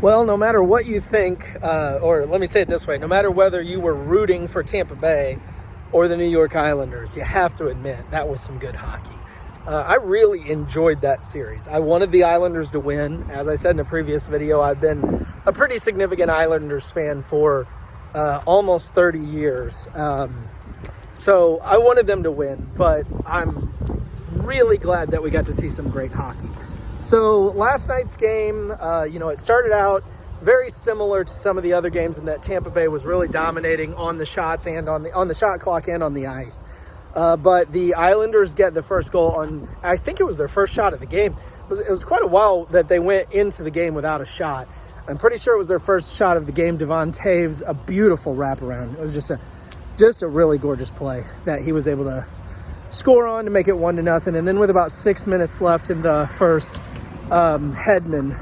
Well, no matter what you think, or let me say it this way, no matter whether you were rooting for Tampa Bay or the New York Islanders, you have to admit that was some good hockey. I really enjoyed that series. I wanted the Islanders to win. As I said in a previous video, I've been a pretty significant Islanders fan for almost 30 years. So I wanted them to win, but I'm really glad that we got to see some great hockey. So last night's game, it started out very similar to some of the other games in that Tampa Bay was really dominating on the shots and on the shot clock and on the ice. But the Islanders get the first goal on, I think it was their first shot of the game. It was quite a while that they went into the game without a shot. I'm pretty sure it was their first shot of the game. Devon Taves, a beautiful wraparound. It was just a really gorgeous play that he was able to score on to make it 1-0. And then with about 6 minutes left in the first, Hedman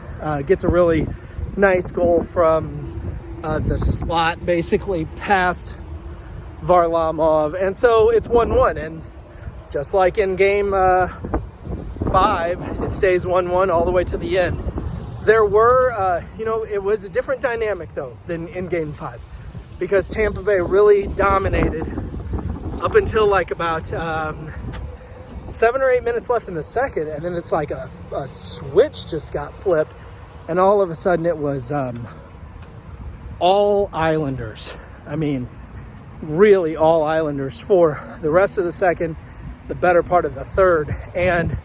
gets a really nice goal from the slot, basically past Varlamov, and so it's 1-1, and just like in game 5, it stays 1-1 all the way to the end. There were, it was a different dynamic though than in game 5, because Tampa Bay really dominated up until like about 7 or 8 minutes left in the second, and then it's like a switch just got flipped, and all of a sudden it was all Islanders. I mean, really all Islanders for the rest of the second, the better part of the third. And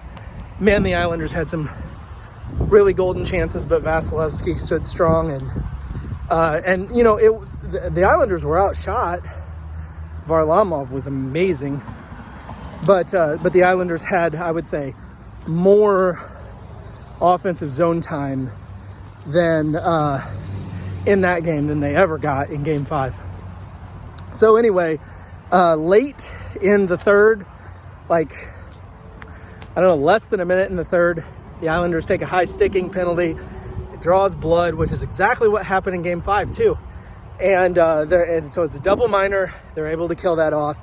man, the Islanders had some really golden chances, but Vasilevsky stood strong, and the Islanders were outshot. Varlamov was amazing, but the Islanders had, I would say, more offensive zone time than in that game than they ever got in game 5. So anyway, late in the third, less than a minute in the third, the Islanders take a high sticking penalty. It draws blood, which is exactly what happened in game 5 too. And so it's a double minor. They're able to kill that off.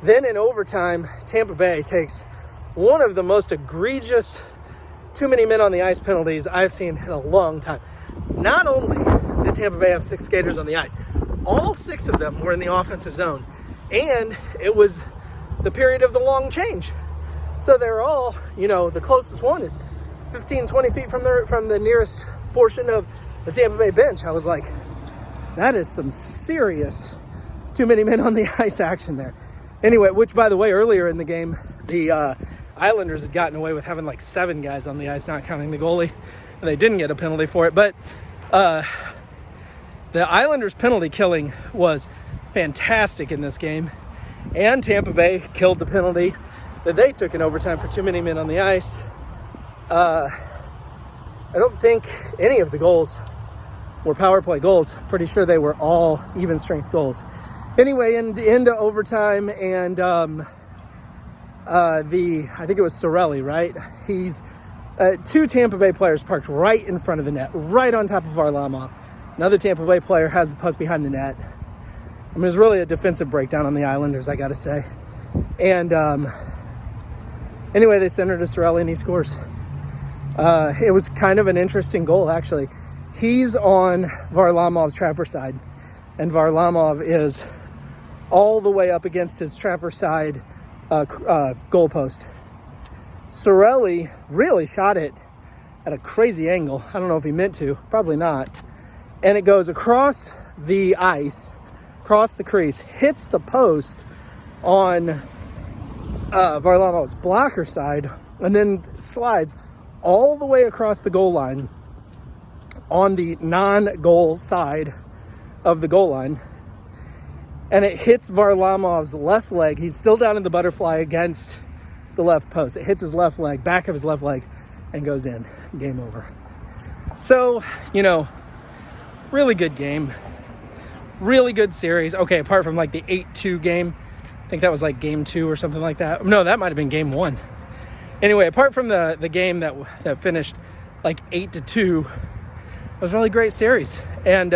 Then in overtime, Tampa Bay takes one of the most egregious too many men on the ice penalties I've seen in a long time. Not only did Tampa Bay have 6 skaters on the ice, all 6 of them were in the offensive zone, and it was the period of the long change. So they're all, the closest one is 15, 20 feet from the nearest portion of the Tampa Bay bench. I was like, that is some serious too many men on the ice action there. Anyway, which, by the way, earlier in the game, the Islanders had gotten away with having 7 guys on the ice, not counting the goalie, and they didn't get a penalty for it. But the Islanders' penalty killing was fantastic in this game, and Tampa Bay killed the penalty that they took in overtime for too many men on the ice. I don't think any of the goals were power play goals. Pretty sure they were all even strength goals. Anyway, into overtime, and I think it was Cirelli, right? He's 2 Tampa Bay players parked right in front of the net, right on top of Varlamov. Another Tampa Bay player has the puck behind the net. I mean, it was really a defensive breakdown on the Islanders, I got to say. And anyway, they send her to Cirelli, and he scores. It was kind of an interesting goal, actually. He's on Varlamov's trapper side, and Varlamov is all the way up against his trapper side goalpost. Cirelli really shot it at a crazy angle. I don't know if he meant to, probably not. And it goes across the ice, across the crease, hits the post on Varlamov's blocker side, and then slides all the way across the goal line on the non-goal side of the goal line. And it hits Varlamov's left leg. He's still down in the butterfly against the left post. It hits his left leg, back of his left leg, and goes in. Game over. So, really good game. Really good series. Okay, apart from the 8-2 game. I think that was game 2 or something like that. No, that might have been game 1. Anyway, apart from the game that finished 8-2, it was a really great series. And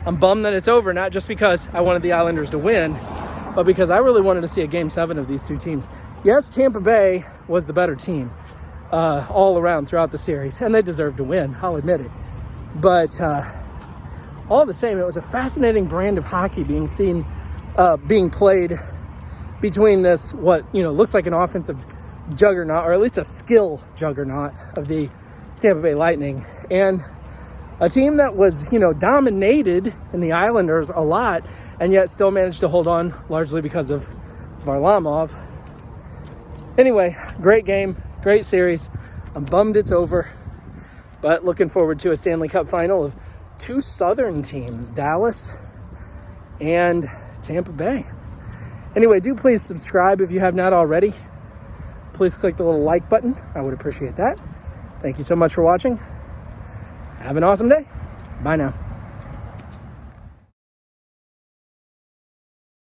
I'm bummed that it's over, not just because I wanted the Islanders to win, but because I really wanted to see a Game 7 of these two teams. Yes, Tampa Bay was the better team all around throughout the series, and they deserved to win, I'll admit it. But all the same, it was a fascinating brand of hockey being played between this, what, looks like an offensive juggernaut, or at least a skill juggernaut of the Tampa Bay Lightning, and a team that was, dominated in the Islanders a lot, and yet still managed to hold on largely because of Varlamov. Anyway, great game, great series. I'm bummed it's over, but looking forward to a Stanley Cup final of two Southern teams, Dallas and Tampa Bay. Anyway, do please subscribe if you have not already. Please click the little like button. I would appreciate that. Thank you so much for watching. Have an awesome day. Bye now.